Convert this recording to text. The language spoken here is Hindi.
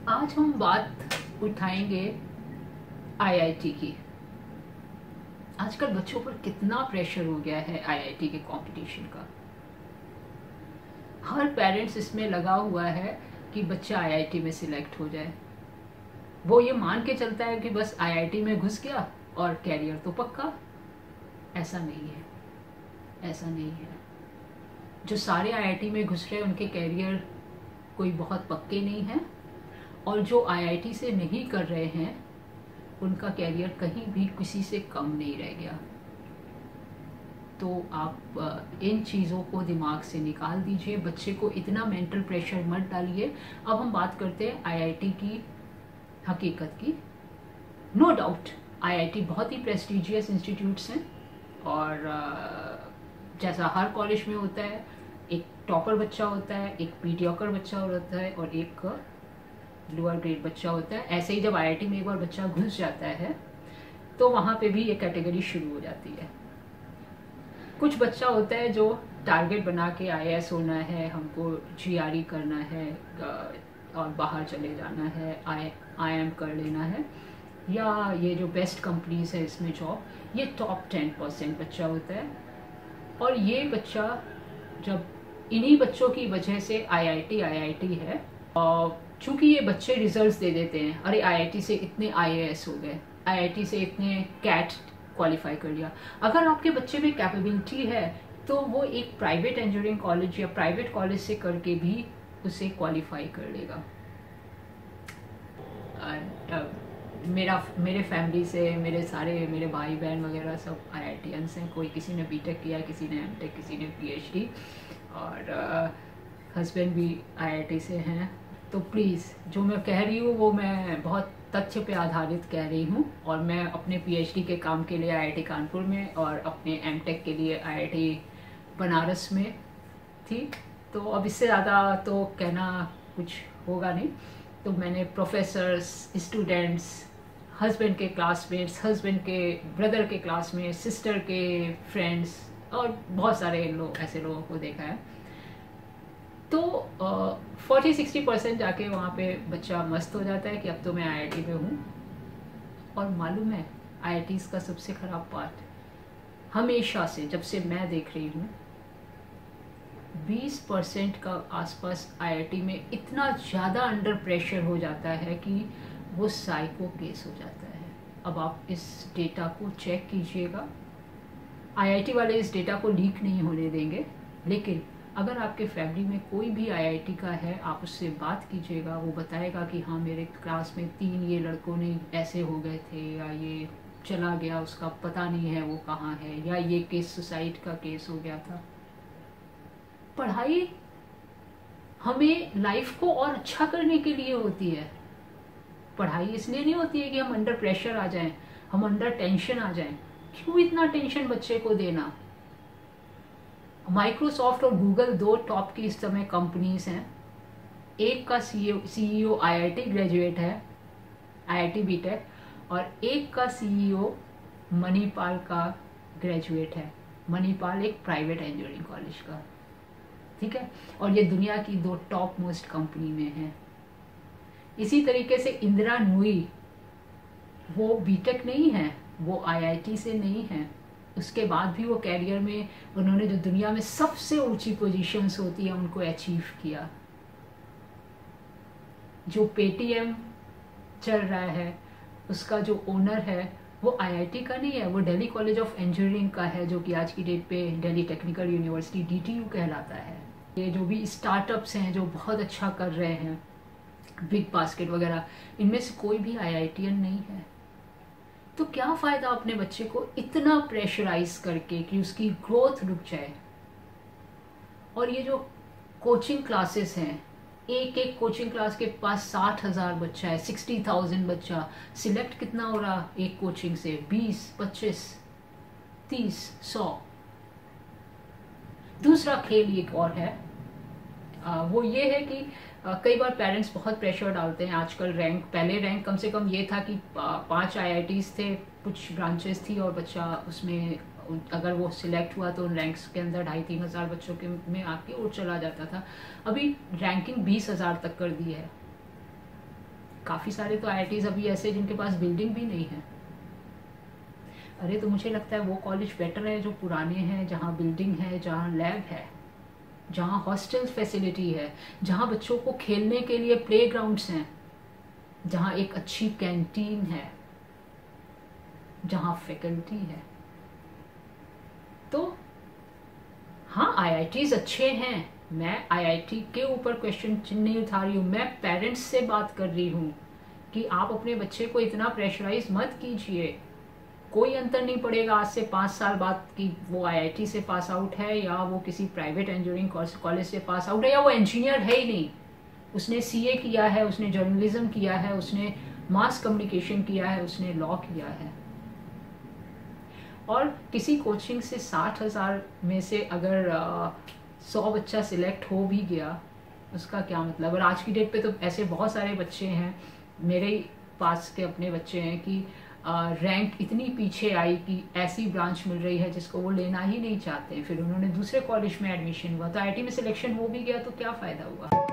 आज हम बात उठाएंगे आईआईटी की। आजकल बच्चों पर कितना प्रेशर हो गया है आईआईटी के कंपटीशन का। हर पेरेंट्स इसमें लगा हुआ है कि बच्चा आईआईटी में सिलेक्ट हो जाए। वो ये मान के चलता है कि बस आईआईटी में घुस गया और कैरियर तो पक्का। ऐसा नहीं है, ऐसा नहीं है। जो सारे आईआईटी में घुस रहे हैं उनके कैरियर कोई बहुत पक्के नहीं हैं, और जो आईआईटी से नहीं कर रहे हैं उनका कैरियर कहीं भी किसी से कम नहीं रह गया। तो आप इन चीज़ों को दिमाग से निकाल दीजिए, बच्चे को इतना मेंटल प्रेशर मत डालिए। अब हम बात करते हैं आईआईटी की हकीकत की। नो डाउट आईआईटी बहुत ही प्रेस्टिजियस इंस्टीट्यूट्स हैं, और जैसा हर कॉलेज में होता है, एक टॉपर बच्चा होता है, एक मीडियोकर बच्चा होता है और एक लोअर ग्रेड बच्चा होता है। ऐसे ही जब आईआईटी में एक बार बच्चा घुस जाता है तो वहाँ पे भी ये कैटेगरी शुरू हो जाती है। कुछ बच्चा होता है जो टारगेट बना के आईएएस होना है, हमको जीआरई करना है और बाहर चले जाना है, आईएम कर लेना है, या ये जो बेस्ट कंपनीज है इसमें जॉब, ये टॉप 10% बच्चा होता है। और ये बच्चा जब इन्हीं बच्चों की वजह से आईआईटी है, और चूंकि ये बच्चे रिजल्ट्स दे देते हैं, अरे आईआईटी से इतने आईएएस हो गए, आईआईटी से इतने कैट क्वालिफाई कर लिया। अगर आपके बच्चे में कैपेबिलिटी है तो वो एक प्राइवेट इंजीनियरिंग कॉलेज या प्राइवेट कॉलेज से करके भी उसे क्वालिफाई कर लेगा। मेरे फैमिली से मेरे भाई बहन वगैरह सब आईआईटीएंस हैं। कोई किसी ने बीटेक किया, किसी ने एमटेक, किसी ने पीएचडी, और हस्बैंड भी आईआईटी से हैं। तो प्लीज़ जो मैं कह रही हूँ वो मैं बहुत तथ्य पे आधारित कह रही हूँ, और मैं अपने पीएचडी के काम के लिए आईआईटी कानपुर में और अपने एमटेक के लिए आईआईटी बनारस में थी। तो अब इससे ज़्यादा तो कहना कुछ होगा नहीं। तो मैंने प्रोफेसर्स, स्टूडेंट्स, हस्बैंड के क्लासमेट्स, हस्बैंड के ब्रदर के क्लासमेट्स, सिस्टर के फ्रेंड्स और बहुत सारे लोग, ऐसे लोगों को देखा है। तो 40-60% जाके वहाँ पे बच्चा मस्त हो जाता है कि अब तो मैं आईआईटी में हूँ। और मालूम है आईआईटीज का सबसे ख़राब पार्ट, हमेशा से जब से मैं देख रही हूँ, 20% का आसपास आईआईटी में इतना ज़्यादा अंडर प्रेशर हो जाता है कि वो साइको केस हो जाता है। अब आप इस डेटा को चेक कीजिएगा। आईआईटी वाले इस डेटा को लीक नहीं होने देंगे, लेकिन अगर आपके फैमिली में कोई भी आईआईटी का है, आप उससे बात कीजिएगा। वो बताएगा कि हाँ मेरे क्लास में 3 ये लड़कों ने ऐसे हो गए थे, या ये चला गया, उसका पता नहीं है वो कहाँ है, या ये केस सुसाइड का केस हो गया था। पढ़ाई हमें लाइफ को और अच्छा करने के लिए होती है। पढ़ाई इसलिए नहीं होती है कि हम अंडर प्रेशर आ जाएं, हम अंडर टेंशन आ जाएं। क्यों इतना टेंशन बच्चे को देना? माइक्रोसॉफ्ट और गूगल 2 टॉप की इस समय कंपनीज हैं। एक का सीईओ आईआईटी ग्रेजुएट है, आईआईटी बीटेक, और एक का सीईओ मणिपाल का ग्रेजुएट है। मणिपाल एक प्राइवेट इंजीनियरिंग कॉलेज का, ठीक है, और ये दुनिया की 2 टॉप मोस्ट कंपनी में है। इसी तरीके से इंदिरा नूई, वो बीटेक नहीं है, वो आईआईटी से नहीं है, उसके बाद भी वो कैरियर में उन्होंने जो दुनिया में सबसे ऊंची पोजीशंस होती है उनको अचीव किया। जो पेटीएम चल रहा है उसका जो ओनर है वो आईआईटी का नहीं है, वो दिल्ली कॉलेज ऑफ इंजीनियरिंग का है, जो कि आज की डेट पे दिल्ली टेक्निकल यूनिवर्सिटी डीटीयू कहलाता है। ये जो भी स्टार्टअप्स हैं जो बहुत अच्छा कर रहे हैं, बिग बास्केट वगैरह, इनमें से कोई भी आईआईटीएन नहीं है। तो क्या फ़ायदा अपने बच्चे को इतना प्रेशराइज करके कि उसकी ग्रोथ रुक जाए। और ये जो कोचिंग क्लासेस हैं, एक एक कोचिंग क्लास के पास 60,000 बच्चा है, 60,000 बच्चा सिलेक्ट कितना हो रहा एक कोचिंग से? 20, 25, 30, 100। दूसरा खेल एक और है, वो ये है कि कई बार पेरेंट्स बहुत प्रेशर डालते हैं आजकल। रैंक, पहले रैंक कम से कम ये था कि 5 आईआईटीज थे, कुछ ब्रांचेस थी, और बच्चा उसमें अगर वो सिलेक्ट हुआ तो उन रैंक्स के अंदर 2,500-3 हज़ार बच्चों के में आके और चला जाता था। अभी रैंकिंग 20,000 तक कर दी है। काफ़ी सारे तो IITs अभी ऐसे जिनके पास बिल्डिंग भी नहीं है। अरे तो मुझे लगता है वो कॉलेज बेटर है जो पुराने हैं, जहाँ बिल्डिंग है, जहाँ लैब है, जहाँ हॉस्टल फैसिलिटी है, जहाँ बच्चों को खेलने के लिए प्लेग्राउंड्स हैं, जहाँ एक अच्छी कैंटीन है, जहाँ फैकल्टी है। तो हाँ, IITs अच्छे हैं, मैं IIT के ऊपर क्वेश्चन चिन्ह नहीं उठा रही हूँ, मैं पेरेंट्स से बात कर रही हूँ कि आप अपने बच्चे को इतना प्रेशराइज मत कीजिए। कोई अंतर नहीं पड़ेगा आज से 5 साल बाद कि वो IIT से पास आउट है या वो किसी प्राइवेट इंजीनियरिंग कॉलेज से पास आउट है या वो इंजीनियर है ही नहीं। उसने CA किया है, उसने जर्नलिज्म किया है, उसने मास कम्युनिकेशन किया है, उसने लॉ किया है। और किसी कोचिंग से 60,000 में से अगर 100 बच्चा सिलेक्ट हो भी गया, उसका क्या मतलब। और आज की डेट पे तो ऐसे बहुत सारे बच्चे हैं, मेरे पास के अपने बच्चे हैं कि रैंक इतनी पीछे आई कि ऐसी ब्रांच मिल रही है जिसको वो लेना ही नहीं चाहते, फिर उन्होंने दूसरे कॉलेज में एडमिशन हुआ तो IIT में सिलेक्शन हो भी गया तो क्या फ़ायदा हुआ।